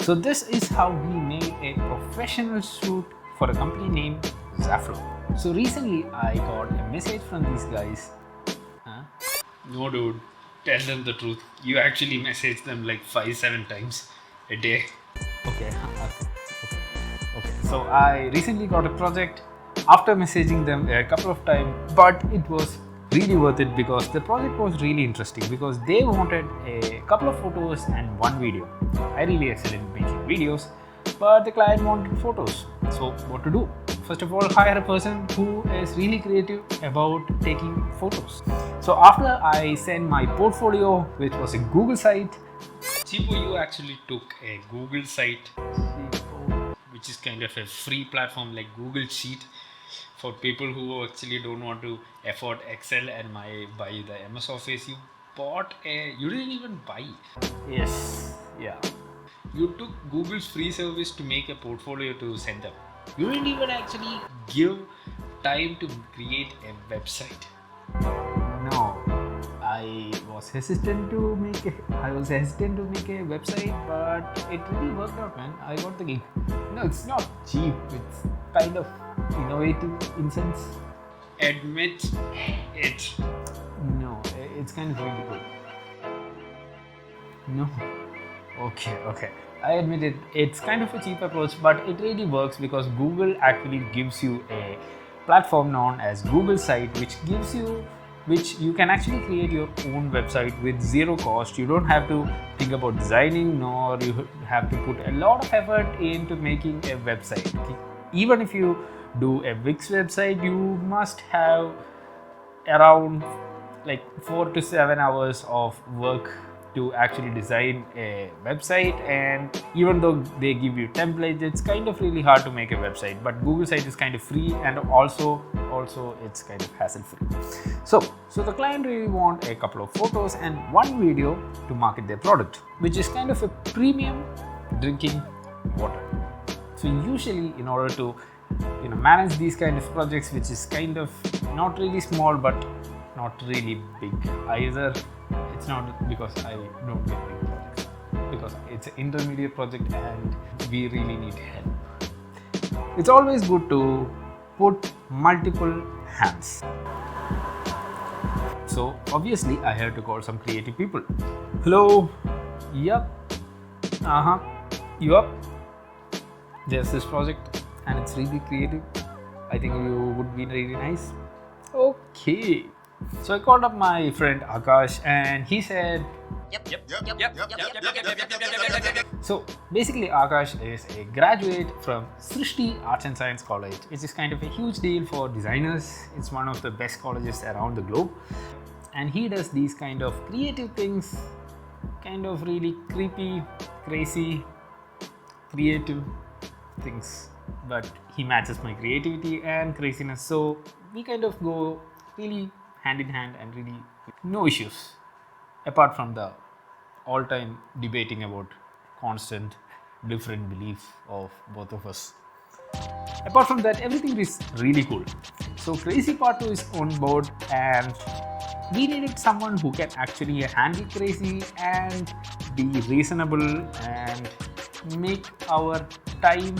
So this is how we made a professional shoot for a company named Zafro. So recently I got a message from these guys. Huh? No, dude. Tell them the truth. You actually message them like 5-7 times a day. Okay, okay. So I recently got a project after messaging them a couple of times, but it was really worth it because the project was really interesting because they wanted a couple of photos and one video. I really excel in making videos, but the client wanted photos. So what to do? First of all, hire a person who is really creative about taking photos. So after I sent my portfolio, which was a Google site, Chipo, you actually took a Google site, which is kind of a free platform like Google Sheet for people who actually don't want to afford Excel and buy the MS Office. You didn't even buy. yes, yeah. You took Google's free service to make a portfolio to send them. You didn't even actually give time to create a website. No, I was hesitant to make a website, but it really worked out, man. I got the gig. No, it's not cheap. It's kind of innovative in sense. Admit it. No, it's kind of really good. No. Okay. I admit it. It's kind of a cheap approach, but it really works because Google actually gives you a platform known as Google Site, which you can actually create your own website with zero cost. You don't have to think about designing, nor you have to put a lot of effort into making a website. Even if you do a Wix website, you must have around like 4 to 7 hours of work to actually design a website, and even though they give you templates, it's kind of really hard to make a website. But Google site is kind of free, and also it's kind of hassle free. So the client really want a couple of photos and one video to market their product, which is kind of a premium drinking water. So usually, in order to manage these kind of projects, which is kind of not really small but not really big either, it's not because I don't get big projects, because it's an intermediate project and we really need help. It's always good to put multiple hands. So obviously I have to call some creative people. Hello. Yep. You up? There's this project and it's really creative. I think you would be really nice. Okay. So I called up my friend Akash and he said, Yep. So basically Akash is a graduate from Srishti Arts and Science College, which is kind of a huge deal for designers. It's one of the best colleges around the globe. And he does these kind of creative things, kind of really creepy, crazy, creative things. But he matches my creativity and craziness. So we kind of go really hand in hand and really no issues. Apart from the all-time debating about constant different belief of both of us. Apart from that, everything is really cool. So Crazy Part 2 is on board and we needed someone who can actually handle crazy and be reasonable and make our time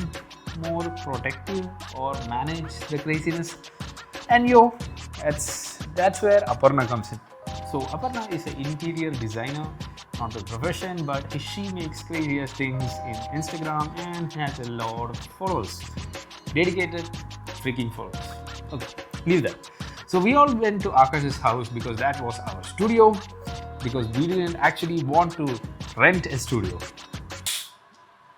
more productive or manage the craziness. And that's where Aparna comes in. So Aparna is an interior designer, not a profession, but she makes craziest things in Instagram and has a lot of followers. Dedicated freaking followers. Okay, leave that. So we all went to Akash's house because that was our studio, because we didn't actually want to rent a studio.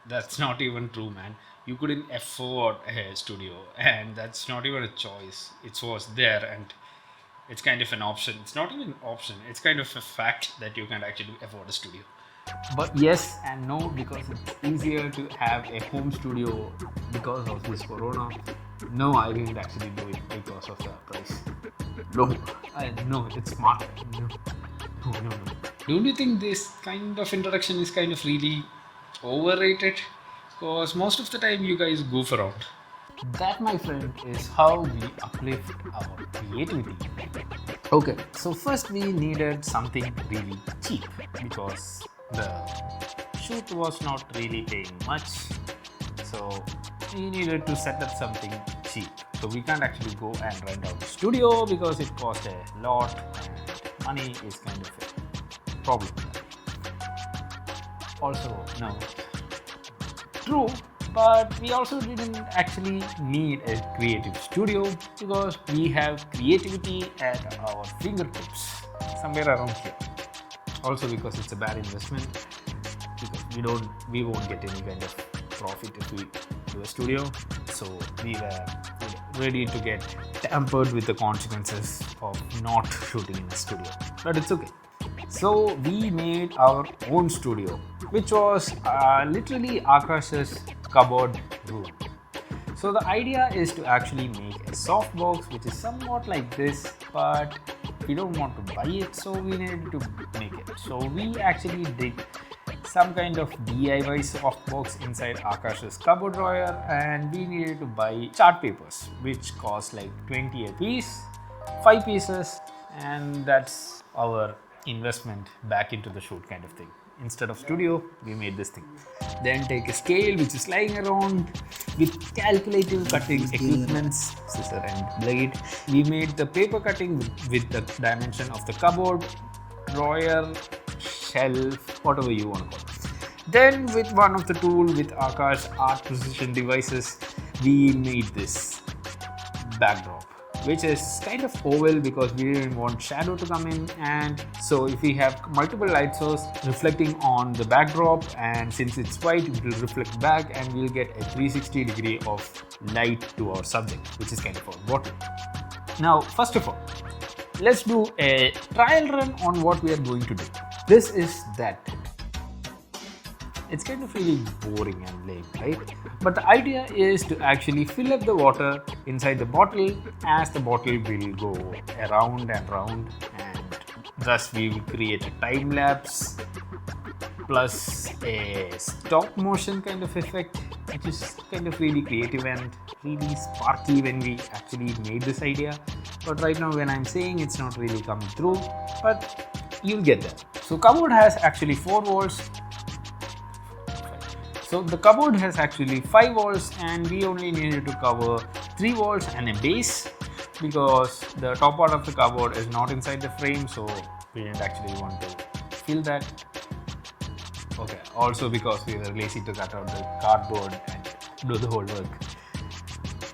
That's not even true, man. You couldn't afford a studio, and that's not even a choice. It was there, and it's kind of an option. It's not even an option, it's kind of a fact that you can actually afford a studio. But yes and no, because it's easier to have a home studio because of this corona. No, I didn't actually do it because of the price. No, it's smart. No. Don't you think this kind of introduction is kind of really overrated? Because most of the time you guys goof around. That, my friend, is how we uplift our creativity. Okay, so first we needed something really cheap because the shoot was not really paying much, so we needed to set up something cheap. So we can't actually go and rent out the studio because it cost a lot and money is kind of a problem. Also, no. True, but we also didn't actually need a creative studio because we have creativity at our fingertips, somewhere around here. Also because it's a bad investment, because we won't get any kind of profit if we do a studio. So we were ready to get tampered with the consequences of not shooting in a studio, but it's okay. So we made our own studio, which was literally Akash's cupboard room. So the idea is to actually make a softbox which is somewhat like this, but we don't want to buy it, so we needed to make it. So we actually did some kind of DIY softbox inside Akash's cupboard drawer, and we needed to buy chart papers which cost like 20 a piece, 5 pieces, and that's our investment back into the shoot kind of thing. Instead of studio, we made this thing. Then take a scale which is lying around with calculative cutting equipments, scissor and blade. We made the paper cutting with the dimension of the cupboard, drawer, shelf, whatever you want to call it. Then with one of the tool with Akash Art Precision Devices, we made this backdrop, which is kind of oval because we didn't want shadow to come in, and so if we have multiple light source reflecting on the backdrop, and since it's white, it will reflect back and we'll get a 360 degree of light to our subject, which is kind of our bottle. Now, first of all, let's do a trial run on what we are going to do. This is that. It's kind of really boring and lame, right? But the idea is to actually fill up the water inside the bottle as the bottle will go around and round, and thus we will create a time lapse plus a stop motion kind of effect, which is kind of really creative and really sparky when we actually made this idea. But right now when I'm saying, it's not really coming through, but you'll get there. So cupboard has actually 4 walls. So the cupboard has actually 5 walls, and we only needed to cover 3 walls and a base because the top part of the cupboard is not inside the frame, so we didn't actually want to fill that. Okay, also because we were lazy to cut out the cardboard and do the whole work,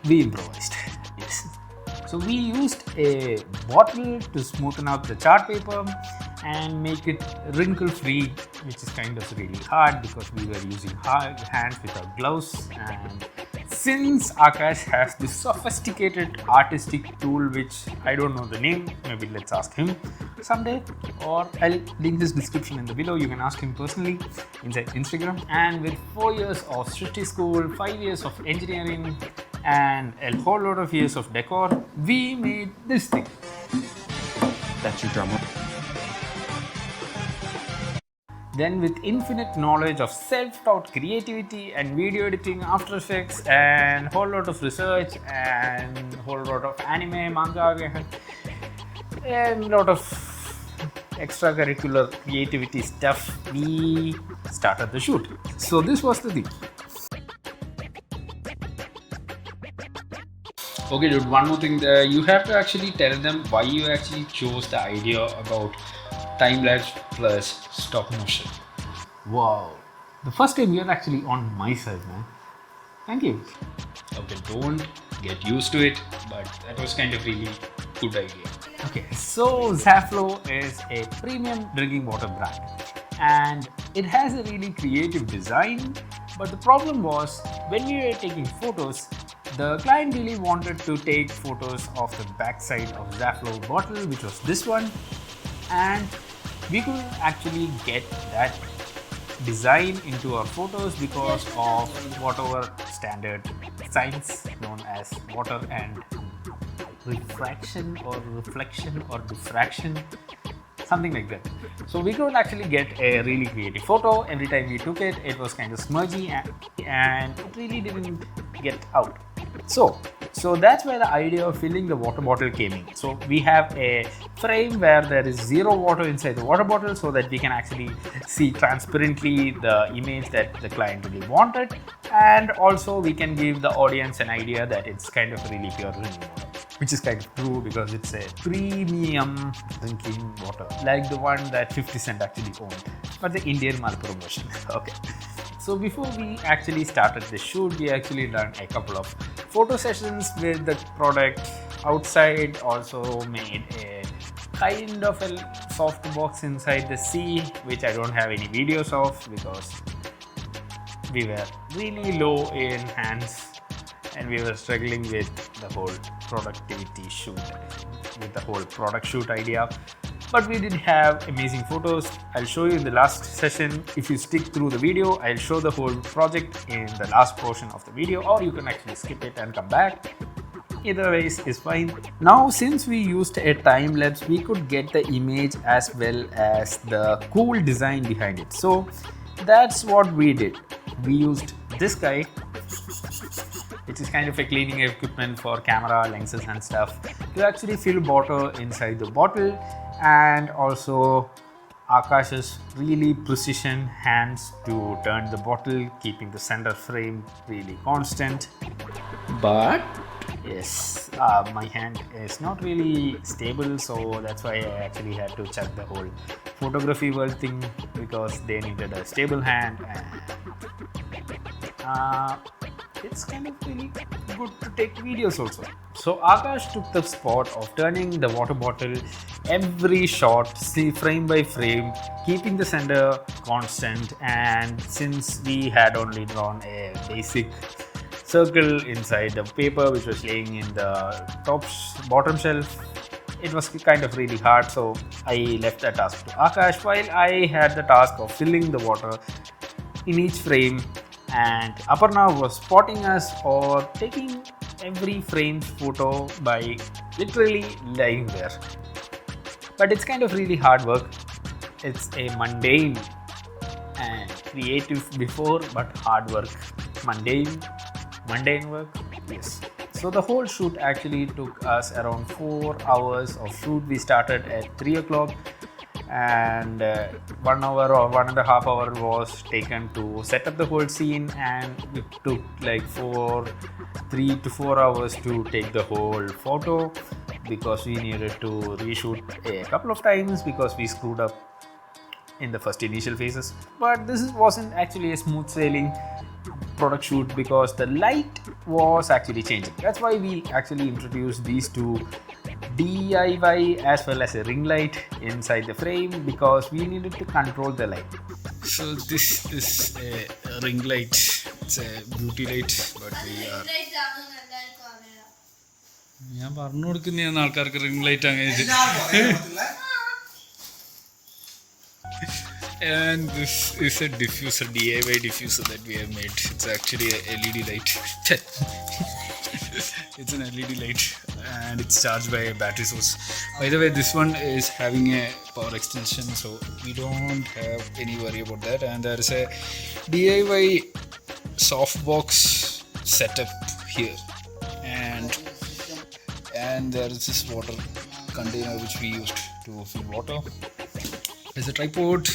we improvised. Yes. So we used a bottle to smoothen out the chart paper and make it wrinkle free, which is kind of really hard because we were using hands without gloves. And since Akash has this sophisticated artistic tool which I don't know the name, maybe let's ask him someday, or I'll link this description in the below. You can ask him personally inside Instagram. And with 4 years of Srishti school, 5 years of engineering, and a whole lot of years of decor, we made this thing. That's your drummer. Then with infinite knowledge of self-taught creativity and video editing, After Effects, and whole lot of research and whole lot of anime, manga, and lot of extracurricular creativity stuff, we started the shoot. So this was the thing. Okay, dude, one more thing. You have to actually tell them why you actually chose the idea about time lapse plus stop motion. Wow. The first time you're actually on my side, man. Thank you. Okay, don't get used to it, but that was kind of really good idea. Okay, so Zaflow is a premium drinking water brand, and it has a really creative design, but the problem was when we were taking photos, the client really wanted to take photos of the backside of Zaflow bottle, which was this one, and we couldn't actually get that design into our photos because of whatever standard science known as water and refraction or reflection or diffraction, something like that. So we couldn't actually get a really creative photo. Every time we took it, it was kind of smudgy and it really didn't get out. So So that's where the idea of filling the water bottle came in. So we have a frame where there is zero water inside the water bottle so that we can actually see transparently the image that the client really wanted, and also we can give the audience an idea that it's kind of really pure drinking water, which is kind of true because it's a premium drinking water like the one that 50 Cent actually owned, but the Indian Malpuram version. Okay. So before we actually started the shoot, we actually done a couple of photo sessions with the product outside, also made a kind of a soft box inside the sea, which I don't have any videos of because we were really low in hands and we were struggling with the whole productivity shoot, with the whole product shoot idea. But we did have amazing photos. I'll show you in the last session. If you stick through the video, I'll show the whole project in the last portion of the video, or you can actually skip it and come back. Either way is fine. Now, since we used a time lapse, we could get the image as well as the cool design behind it. So that's what we did. We used this guy, which is kind of a cleaning equipment for camera lenses and stuff, to actually fill water inside the bottle, and also Akash's really precision hands to turn the bottle, keeping the center frame really constant. But yes, my hand is not really stable, so that's why I actually had to check the whole photography world thing, because they needed a stable hand, and it's kind of really good to take videos also. So Akash took the spot of turning the water bottle every shot, see frame by frame, keeping the center constant. And since we had only drawn a basic circle inside the paper which was laying in the bottom shelf, it was kind of really hard, so I left the task to Akash while I had the task of filling the water in each frame, and Aparna was spotting us or taking every frame's photo by literally lying there. But it's kind of really hard work. It's a mundane and creative before, but hard work. Mundane work, yes. So the whole shoot actually took us around 4 hours of shoot. We started at 3 o'clock, and 1 hour or 1.5 hours was taken to set up the whole scene, and it took like 3 to 4 hours to take the whole photo, because we needed to reshoot a couple of times because we screwed up in the first initial phases. But this wasn't actually a smooth sailing product shoot because the light was actually changing. That's why we actually introduced these two DIY as well as a ring light inside the frame, because we needed to control the light. So this is a ring light. It's a beauty light, but we are. ഞാൻ പറഞ്ഞു കൊടുക്കുന്ന ആൾക്കാർക്ക് ring light അങ്ങനെ. And this is a diffuser, DIY diffuser that we have made. It's actually a LED light. It's an LED light and it's charged by a battery source. By the way, this one is having a power extension, so we don't have any worry about that. And there is a DIY softbox setup here, and there is this water container which we used to fill water. There's a tripod,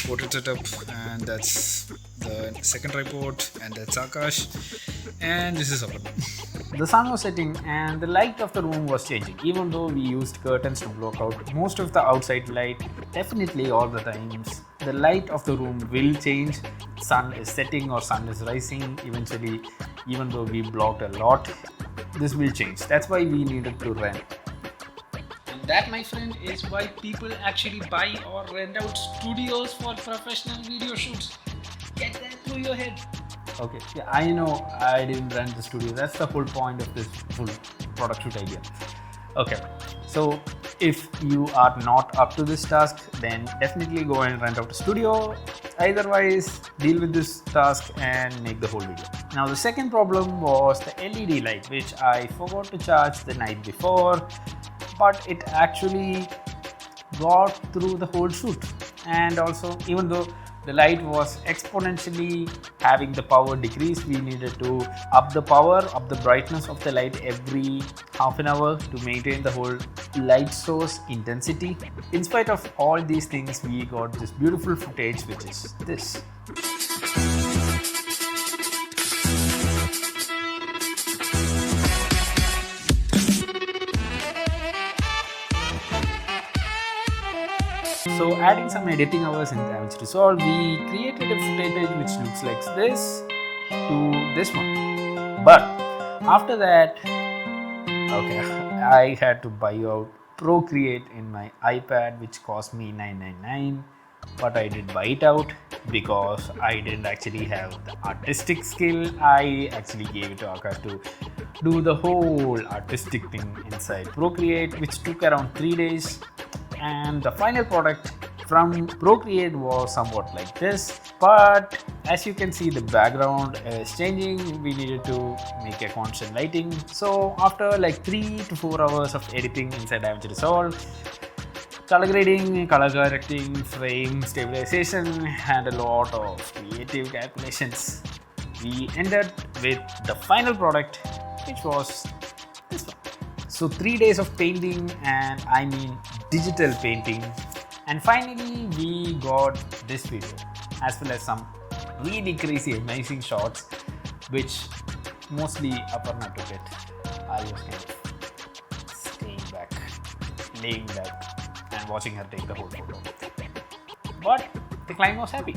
water setup, and that's the second tripod, and that's Akash, and this is Aparna. The sun was setting and the light of the room was changing. Even though we used curtains to block out most of the outside light, definitely all the times the light of the room will change. Sun is setting or sun is rising. Eventually, even though we blocked a lot, this will change. That's why we needed to rent. And that, my friend, is why people actually buy or rent out studios for professional video shoots. Get that through your head. Okay, yeah, I know I didn't rent the studio. That's the whole point of this full product shoot idea. Okay, so if you are not up to this task, then definitely go and rent out a studio. Otherwise, deal with this task and make the whole video. Now, the second problem was the LED light, which I forgot to charge the night before, but it actually got through the whole shoot. And also, even though the light was exponentially having the power decrease. We needed to up the power, up the brightness of the light every half an hour to maintain the whole light source intensity. In spite of all these things, we got this beautiful footage, which is this. So adding some editing hours in DaVinci Resolve, we created a footage which looks like this to this one. But after that, okay, I had to buy out Procreate in my iPad, which cost me $999. But I did buy it out because I didn't actually have the artistic skill. I actually gave it to Akash to do the whole artistic thing inside Procreate, which took around 3 days. And the final product from Procreate was somewhat like this, but as you can see, the background is changing. We needed to make a constant lighting. So after like 3 to 4 hours of editing inside DaVinci Resolve, color grading, color correcting, frame stabilization, and a lot of creative calculations, we ended with the final product, which was this one. So 3 days of painting, and I mean digital painting, and finally we got this video as well as some really crazy amazing shots which mostly Aparna took it. I was kind of staying back, laying back and watching her take the whole photo, but the client was happy.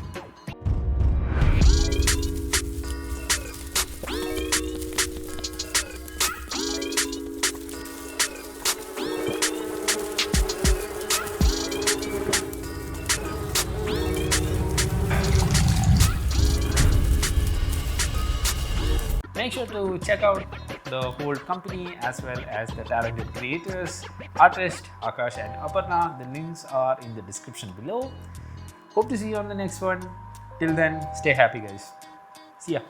Make sure to check out the whole company as well as the talented creators, artists Akash and Aparna. The links are in the description below. Hope to see you on the next one. Till then, stay happy guys. See ya.